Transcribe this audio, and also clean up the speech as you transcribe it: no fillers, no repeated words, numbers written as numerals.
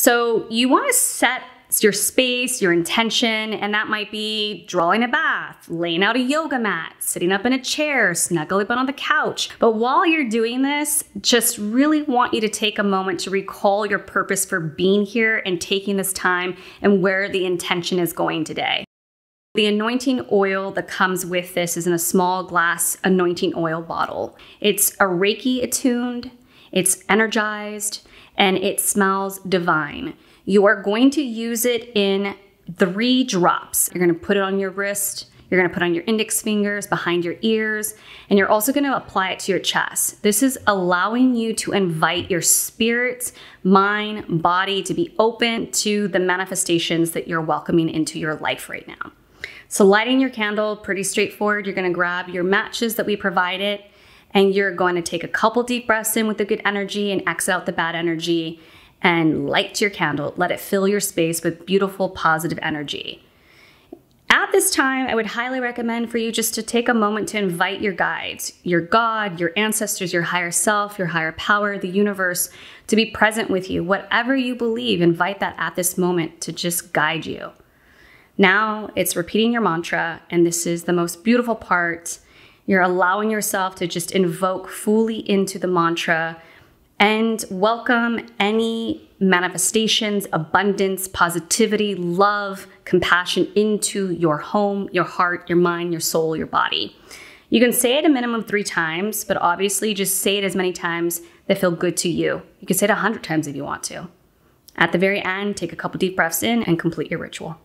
So you want to set your space, your intention, and that might be drawing a bath, laying out a yoga mat, sitting up in a chair, snuggling up on the couch. But while you're doing this, just really want you to take a moment to recall your purpose for being here and taking this time and where the intention is going today. The anointing oil that comes with this is in a small glass anointing oil bottle. It's a Reiki attuned, it's energized, and it smells divine. You are going to use it in 3 drops. You're going to put it on your wrist, you're going to put it on your index fingers, behind your ears, and you're also going to apply it to your chest. This is allowing you to invite your spirit, mind, body to be open to the manifestations that you're welcoming into your life right now. So lighting your candle, pretty straightforward. You're going to grab your matches that we provided, and you're going to take a couple deep breaths in with the good energy and exit out the bad energy. And light your candle. Let it fill your space with beautiful, positive energy. At this time, I would highly recommend for you just to take a moment to invite your guides, your God, your ancestors, your higher self, your higher power, the universe, to be present with you. Whatever you believe, invite that at this moment to just guide you. Now it's repeating your mantra, and this is the most beautiful part. You're allowing yourself to just invoke fully into the mantra and welcome any manifestations, abundance, positivity, love, compassion into your home, your heart, your mind, your soul, your body. You can say it a minimum of 3 times, but obviously just say it as many times that feel good to you. You can say it 100 times if you want to. At the very end, take a couple deep breaths in and complete your ritual.